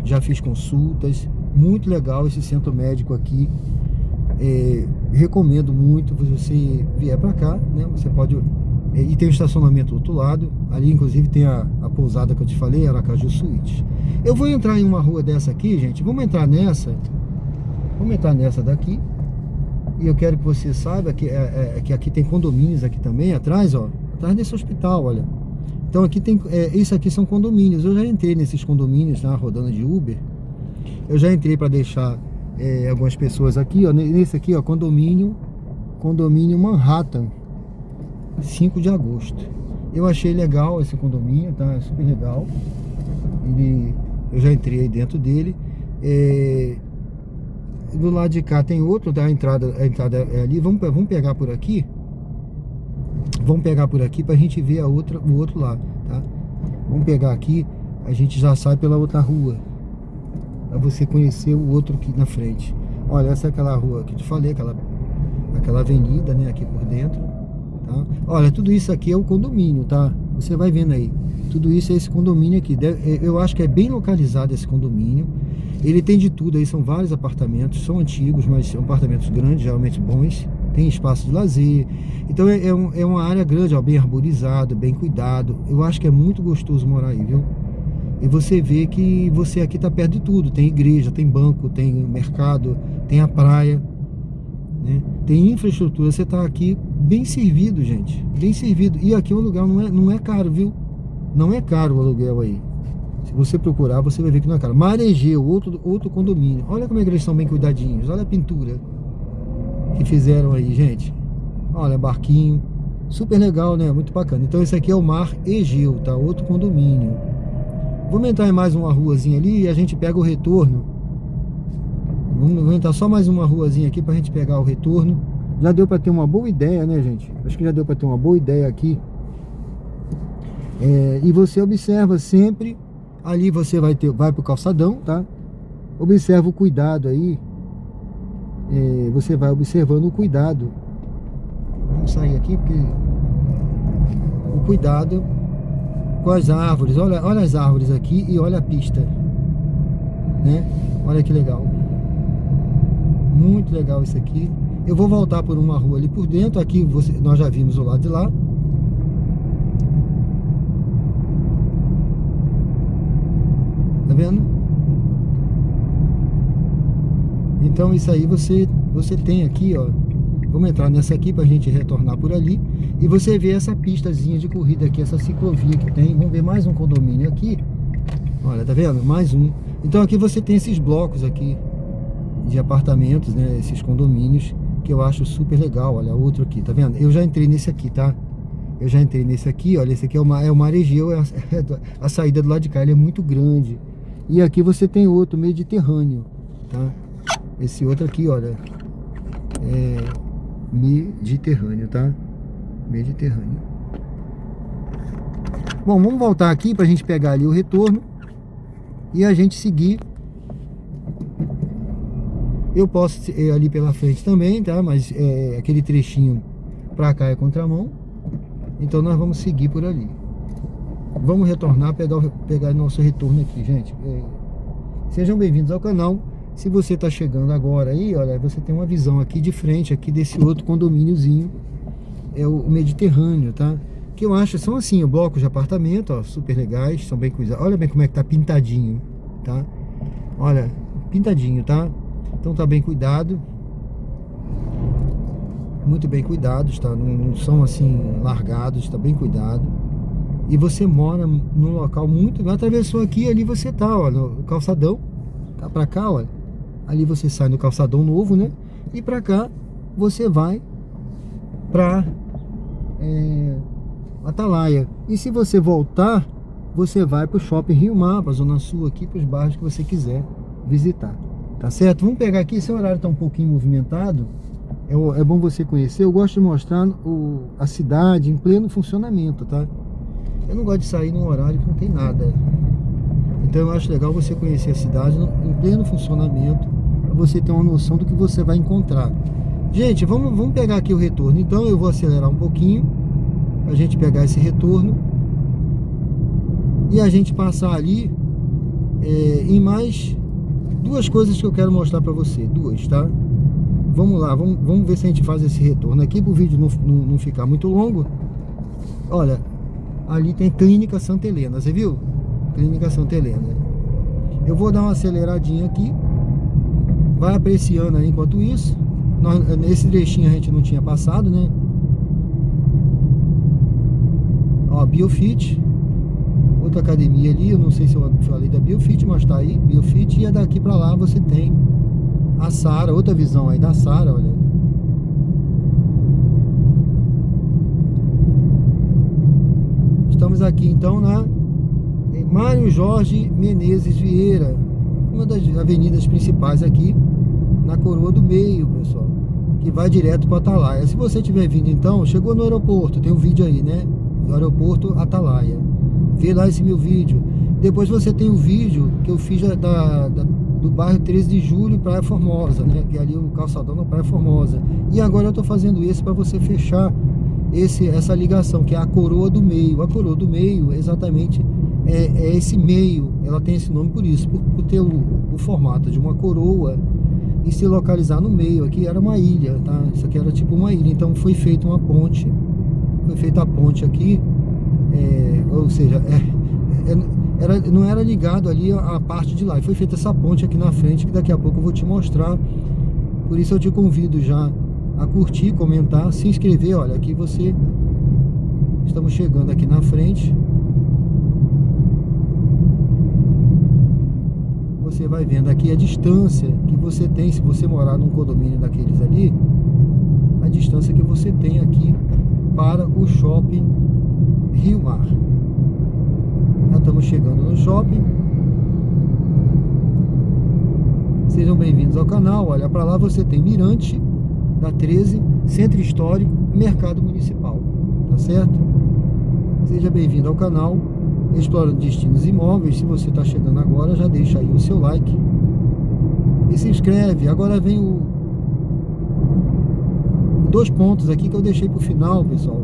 já fiz consultas. Muito legal esse centro médico aqui. Recomendo muito você vier para cá, né? Você pode... E tem o estacionamento do outro lado. Ali, inclusive, tem a pousada que eu te falei, Aracaju Suítes. Eu vou entrar em uma rua dessa aqui, gente. Vamos entrar nessa daqui. E eu quero que você saiba que aqui tem condomínios aqui também, atrás, ó. Atrás desse hospital, olha. Então aqui tem... isso aqui são condomínios. Eu já entrei nesses condomínios, tá? Rodando de Uber. Eu já entrei para deixar algumas pessoas aqui, ó. Nesse aqui, ó, condomínio Manhattan. 5 de agosto. Eu achei legal esse condomínio, tá? É super legal. Eu já entrei aí dentro dele. Do lado de cá tem outro, tá? A entrada é ali. Vamos pegar por aqui. Vamos pegar por aqui pra gente ver o outro lado, tá? Vamos pegar aqui, a gente já sai pela outra rua, pra você conhecer o outro aqui na frente. Olha, essa é aquela rua que eu te falei, aquela avenida, né? Aqui por dentro. Tá? Olha, tudo isso aqui é o condomínio, tá? Você vai vendo aí. Tudo isso é esse condomínio aqui. Eu acho que é bem localizado esse condomínio. Ele tem de tudo aí, são vários apartamentos. São antigos, mas são apartamentos grandes, geralmente bons. Tem espaço de lazer. Então é uma área grande, ó, bem arborizado, bem cuidado. Eu acho que é muito gostoso morar aí, viu? E você vê que você aqui tá perto de tudo. Tem igreja, tem banco, tem mercado, tem a praia, né? Tem infraestrutura. Você tá aqui bem servido, gente, bem servido. E aqui o lugar não é caro, viu? Não é caro o aluguel aí. Se você procurar, você vai ver que não é caro. Marejeu, outro condomínio. Olha como é que eles estão bem cuidadinhos. Olha a pintura que fizeram aí, gente. Olha, barquinho. Super legal, né? Muito bacana. Então esse aqui é o Mar Egeu, tá? Outro condomínio. Vamos entrar em mais uma ruazinha ali e a gente pega o retorno. Vamos entrar só mais uma ruazinha aqui pra gente pegar o retorno. Já deu para ter uma boa ideia, né, gente? Acho que já deu para ter uma boa ideia aqui. E você observa sempre. Ali você vai pro calçadão, tá? Observa o cuidado aí. Você vai observando o cuidado. Vamos sair aqui porque o cuidado com as árvores. Olha as árvores aqui e olha a pista, né? Olha que legal. Muito legal isso aqui. Eu vou voltar por uma rua ali por dentro. Aqui nós já vimos o lado de lá. Tá vendo? Então isso aí você tem aqui, ó. Vamos entrar nessa aqui pra gente retornar por ali. E você vê essa pistazinha de corrida aqui, essa ciclovia que tem. Vamos ver mais um condomínio aqui. Olha, tá vendo? Mais um. Então aqui você tem esses blocos aqui de apartamentos, né? Esses condomínios que eu acho super legal. Olha, outro aqui, tá vendo? Eu já entrei nesse aqui, tá? Eu já entrei nesse aqui, olha, esse aqui é o Mar Egeu, a saída do lado de cá, ele é muito grande. E aqui você tem outro, Mediterrâneo, tá? Esse outro aqui, olha, é Mediterrâneo, tá? Mediterrâneo. Bom, vamos voltar aqui pra gente pegar ali o retorno e a gente seguir. Eu posso ir ali pela frente também, tá? Mas aquele trechinho pra cá é contramão. Então nós vamos seguir por ali. Vamos retornar, pegar nosso retorno aqui, gente. Sejam bem-vindos ao canal. Se você está chegando agora aí, olha, você tem uma visão aqui de frente, aqui desse outro condomíniozinho. É o Mediterrâneo, tá? Que eu acho, são assim, blocos de apartamento, ó, super legais, são bem cuidados. Olha bem como é que tá pintadinho, tá? Olha, pintadinho, tá? Então tá bem cuidado. Muito bem cuidados, tá? Não são assim largados, tá bem cuidado. E você mora num local muito... Atravessou aqui, ali você tá, ó, no calçadão. Tá pra cá, ó. Ali você sai no calçadão novo, né? E pra cá você vai pra Atalaia. E se você voltar, você vai pro Shopping Rio Mar, pra Zona Sul aqui, pros bairros que você quiser visitar. Tá certo? Vamos pegar aqui, esse horário tá um pouquinho movimentado. É bom você conhecer. Eu gosto de mostrar a cidade em pleno funcionamento, tá? Eu não gosto de sair num horário que não tem nada. Então eu acho legal você conhecer a cidade em pleno funcionamento, para você ter uma noção do que você vai encontrar. Gente, vamos pegar aqui o retorno. Então eu vou acelerar um pouquinho pra gente pegar esse retorno e a gente passar ali em mais duas coisas que eu quero mostrar para você. Duas, tá? Vamos lá, vamos ver se a gente faz esse retorno aqui para o vídeo não ficar muito longo. Olha, ali tem Clínica Santa Helena, você viu? Clínica Santa Helena. Eu vou dar uma aceleradinha aqui. Vai apreciando aí enquanto isso. Nesse trechinho a gente não tinha passado, né? Ó, Biofit. Outra academia ali, eu não sei se eu falei da Biofit, mas tá aí, Biofit. E daqui pra lá você tem a Sara, outra visão aí da Sara, olha. Estamos aqui então na Mário Jorge Menezes Vieira, uma das avenidas principais aqui na Coroa do Meio, pessoal, que vai direto para Atalaia. Se você estiver vindo então, chegou no aeroporto, tem um vídeo aí, né? Do aeroporto Atalaia. Vê lá esse meu vídeo. Depois você tem o vídeo que eu fiz do bairro 13 de Julho, Praia Formosa, né? Que é ali o calçadão da Praia Formosa. E agora eu tô fazendo esse para você fechar essa ligação, que é a Coroa do Meio. A Coroa do Meio, exatamente, é esse meio. Ela tem esse nome por isso, por ter o formato de uma coroa e se localizar no meio. Aqui era uma ilha, tá? Isso aqui era tipo uma ilha, então foi feita uma ponte. Foi feita a ponte aqui, ou seja, não era ligado ali a parte de lá. E foi feita essa ponte aqui na frente, que daqui a pouco eu vou te mostrar. Por isso eu te convido já a curtir, comentar, se inscrever. Olha, aqui estamos chegando aqui na frente. Você vai vendo aqui a distância que você tem, se você morar num condomínio daqueles ali, a distância que você tem aqui para o Shopping Rio Mar. Já estamos chegando no shopping. Sejam bem-vindos ao canal. Olha, para lá você tem Mirante da 13, Centro Histórico, Mercado Municipal, tá certo? Seja bem-vindo ao canal Explorando Destinos Imóveis. Se você está chegando agora, já deixa aí o seu like e se inscreve. Agora vem dois pontos aqui que eu deixei para o final, pessoal.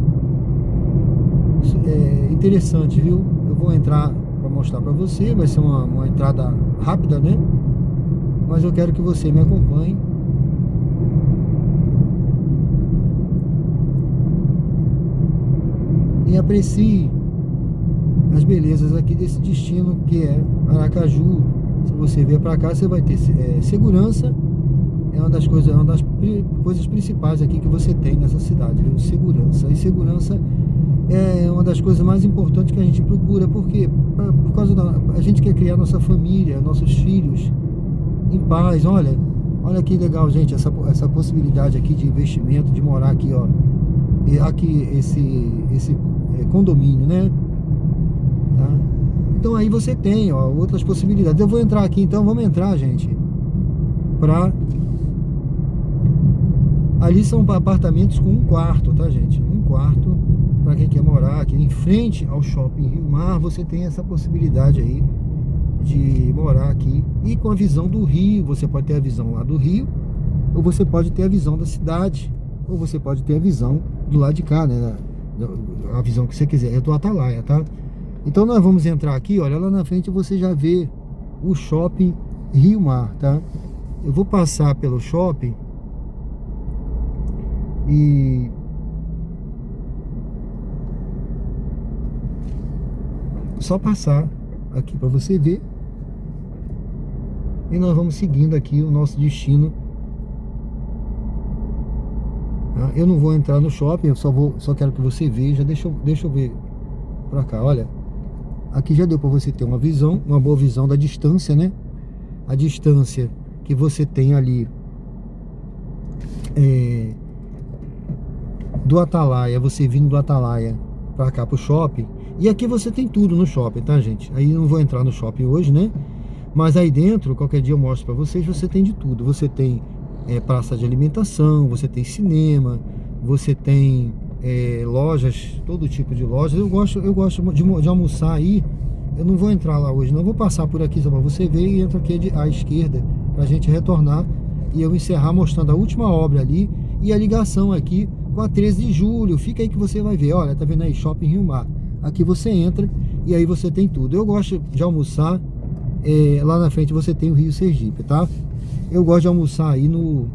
interessantes, viu? Eu vou entrar para mostrar para você, vai ser uma entrada rápida, né? Mas eu quero que você me acompanhe. E aprecie as belezas aqui desse destino que é Aracaju. Se você vier para cá, você vai ter segurança. É uma das coisas principais aqui que você tem nessa cidade, viu? Segurança. E segurança é uma das coisas mais importantes que a gente procura. Por quê? Por causa a gente quer criar nossa família, nossos filhos em paz. Olha que legal, gente, essa possibilidade aqui de investimento, de morar aqui, ó. E aqui esse condomínio, né? Tá? Então aí você tem, ó, outras possibilidades. Eu vou entrar aqui, então vamos entrar, gente, ali são apartamentos com um quarto, tá, gente? Um quarto para quem quer morar aqui em frente ao Shopping Rio Mar. Você tem essa possibilidade aí de morar aqui e com a visão do rio. Você pode ter a visão lá do rio, ou você pode ter a visão da cidade, ou você pode ter a visão do lado de cá, né? A visão que você quiser, é do Atalaia, tá? Então nós vamos entrar aqui, olha, lá na frente você já vê o Shopping Rio Mar, tá? Eu vou passar pelo shopping e só passar aqui para você ver. E nós vamos seguindo aqui o nosso destino. Eu não vou entrar no shopping, eu só quero que você veja. Deixa eu ver para cá, olha. Aqui já deu para você ter uma boa visão da distância, né? A distância que você tem ali do Atalaia, você vindo do Atalaia para cá pro shopping. E aqui você tem tudo no shopping, tá, gente? Aí eu não vou entrar no shopping hoje, né? Mas aí dentro, qualquer dia eu mostro para vocês, você tem de tudo. Você tem praça de alimentação, você tem cinema, você tem lojas, todo tipo de lojas. Eu gosto de almoçar aí. Eu não vou entrar lá hoje, não. Eu vou passar por aqui só para você ver e entro aqui à esquerda pra gente retornar e eu encerrar mostrando a última obra ali e a ligação aqui com a 13 de julho. Fica aí que você vai ver. Olha, tá vendo aí? Shopping Rio Mar. Aqui você entra e aí você tem tudo. Eu gosto de almoçar. Lá na frente você tem o Rio Sergipe, tá? Eu gosto de almoçar aí no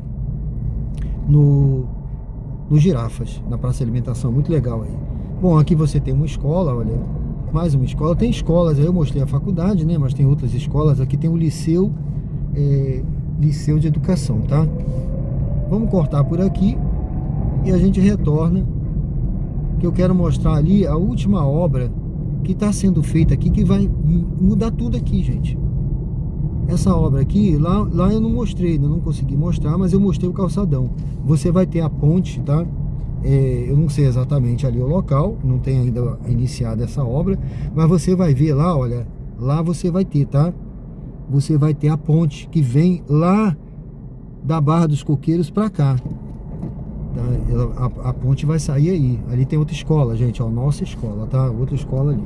Girafas, na praça de alimentação, muito legal aí. Bom, aqui você tem uma escola, olha, mais uma escola. Tem escolas aí, eu mostrei a faculdade, né? Mas tem outras escolas. Aqui tem o liceu de educação, tá? Vamos cortar por aqui e a gente retorna, que eu quero mostrar ali a última obra que está sendo feita aqui, que vai mudar tudo aqui, gente. Essa obra aqui, lá eu não mostrei, ainda não consegui mostrar, mas eu mostrei o calçadão. Você vai ter a ponte, tá? Eu não sei exatamente ali o local, não tem ainda iniciado essa obra, mas você vai ver lá, olha, lá você vai ter, tá? Você vai ter a ponte que vem lá da Barra dos Coqueiros para cá, tá? A ponte vai sair aí. Ali tem outra escola, gente, ó, nossa escola, tá? Outra escola ali.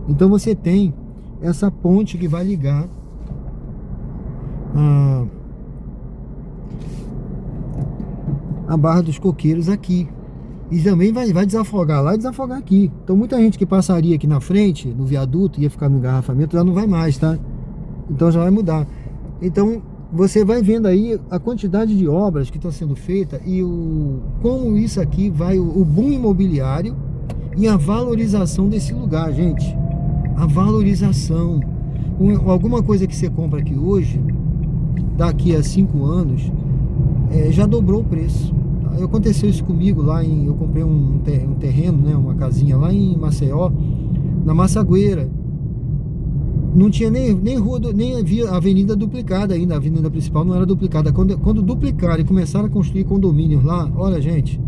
Então você tem essa ponte que vai ligar a Barra dos Coqueiros aqui. E também vai desafogar lá e desafogar aqui. Então muita gente que passaria aqui na frente, no viaduto, ia ficar no engarrafamento, já não vai mais, tá? Então já vai mudar. Então você vai vendo aí a quantidade de obras que estão sendo feitas e como isso aqui vai, o boom imobiliário e a valorização desse lugar, gente. A valorização. Alguma coisa que você compra aqui hoje, daqui a 5 anos, já dobrou o preço. Aconteceu isso comigo lá eu comprei um terreno, né, uma casinha lá em Maceió, na Massagueira. Não tinha nem rua, nem havia avenida duplicada ainda. A avenida principal não era duplicada. Quando duplicaram e começaram a construir condomínios lá, olha, gente,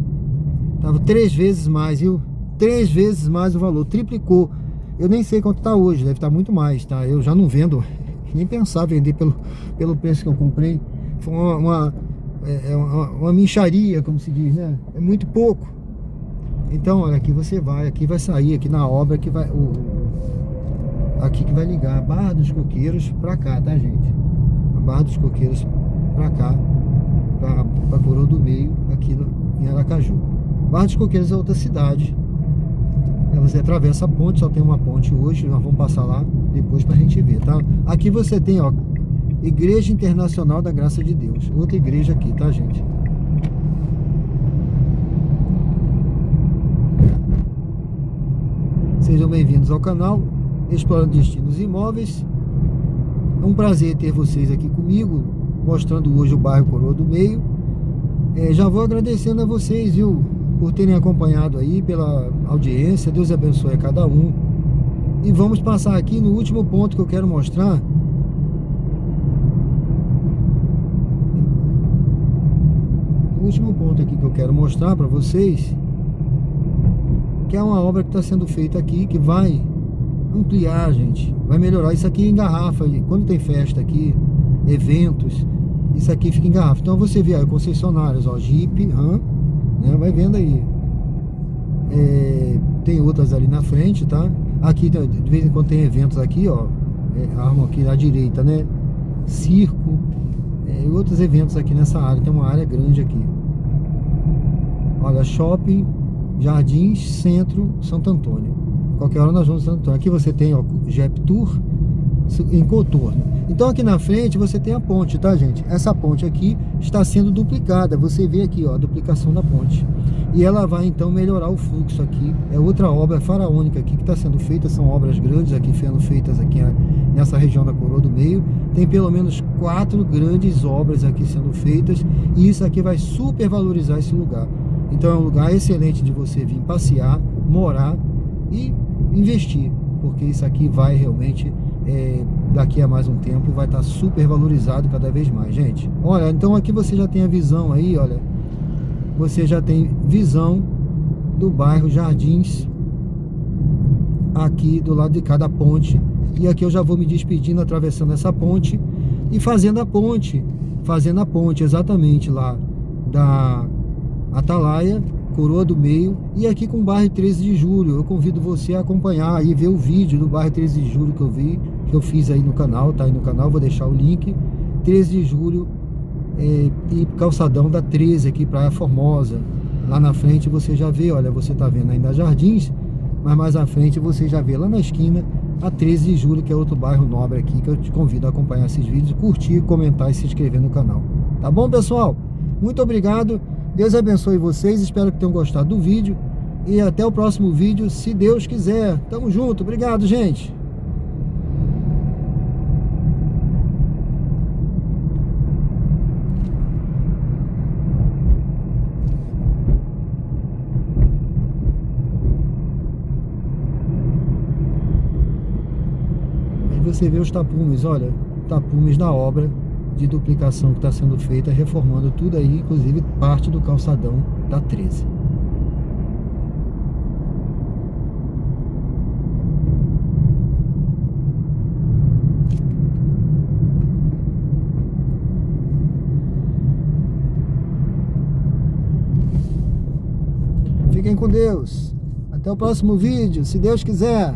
tava 3 vezes mais, viu? 3 vezes mais o valor, triplicou. Eu nem sei quanto tá hoje, deve estar muito mais, tá? Eu já não vendo, nem pensar vender pelo preço que eu comprei. Foi uma mixaria, como se diz, né? É muito pouco. Então, olha, aqui vai sair aqui na obra que vai aqui que vai ligar a Barra dos Coqueiros pra cá, tá, gente? A Barra dos Coqueiros pra cá, pra Coroa do Meio, aqui em Aracaju. Barra dos Coqueiros é outra cidade Você atravessa a ponte, só tem uma ponte hoje, nós vamos passar lá depois pra gente ver, tá? Aqui você tem, ó, Igreja Internacional da Graça de Deus. Outra igreja aqui, tá, gente? Sejam bem-vindos ao canal Explorando Destinos Imóveis. É um prazer ter vocês aqui comigo, mostrando hoje o bairro Coroa do Meio. Já vou agradecendo a vocês, viu, por terem acompanhado aí, pela audiência. Deus abençoe a cada um. E vamos passar aqui no último ponto que eu quero mostrar. O último ponto aqui que eu quero mostrar para vocês, que é uma obra que está sendo feita aqui, que vai ampliar, gente, vai melhorar. Isso aqui engarrafa, quando tem festa aqui, eventos, isso aqui fica em garrafa. Então você vê aí concessionários, ó, Jeep, Ram, né, vai vendo aí. Tem outras ali na frente, tá? Aqui de vez em quando tem eventos aqui, ó, arma aqui à direita, né? Circo, e outros eventos aqui nessa área. Tem uma área grande aqui. Olha, shopping, Jardins, Centro, Santo Antônio. Qualquer hora nós vamos Santo Antônio. Aqui você tem, ó, Jeep Tour em contorno. Então aqui na frente você tem a ponte, tá, gente? Essa ponte aqui está sendo duplicada. Você vê aqui, ó, a duplicação da ponte. E ela vai então melhorar o fluxo aqui. É outra obra faraônica aqui que está sendo feita. São obras grandes aqui sendo feitas aqui nessa região da Coroa do Meio. Tem pelo menos 4 grandes obras aqui sendo feitas. E isso aqui vai super valorizar esse lugar. Então é um lugar excelente de você vir passear, morar e investir. Porque isso aqui vai realmente, daqui a mais um tempo, vai estar super valorizado cada vez mais, gente. Olha, então aqui você já tem a visão aí, olha. Você já tem visão do bairro Jardins, aqui do lado de cada ponte. E aqui eu já vou me despedindo, atravessando essa ponte e fazendo a ponte exatamente lá da Atalaia, Coroa do Meio, e aqui com o bairro 13 de Julho. Eu convido você a acompanhar e ver o vídeo do bairro 13 de Julho que eu fiz aí no canal, tá aí no canal, vou deixar o link. 13 de Julho e calçadão da 13 aqui, Praia Formosa. Lá na frente você já vê, olha, você tá vendo ainda Jardins, mas mais à frente você já vê lá na esquina a 13 de Julho, que é outro bairro nobre aqui, que eu te convido a acompanhar esses vídeos, curtir, comentar e se inscrever no canal. Tá bom, pessoal? Muito obrigado. Deus abençoe vocês, espero que tenham gostado do vídeo e até o próximo vídeo, se Deus quiser. Tamo junto, obrigado, gente. Aí você vê os tapumes, olha, tapumes da obra de duplicação que está sendo feita, reformando tudo aí, inclusive parte do calçadão da 13. Fiquem com Deus. Até o próximo vídeo, se Deus quiser.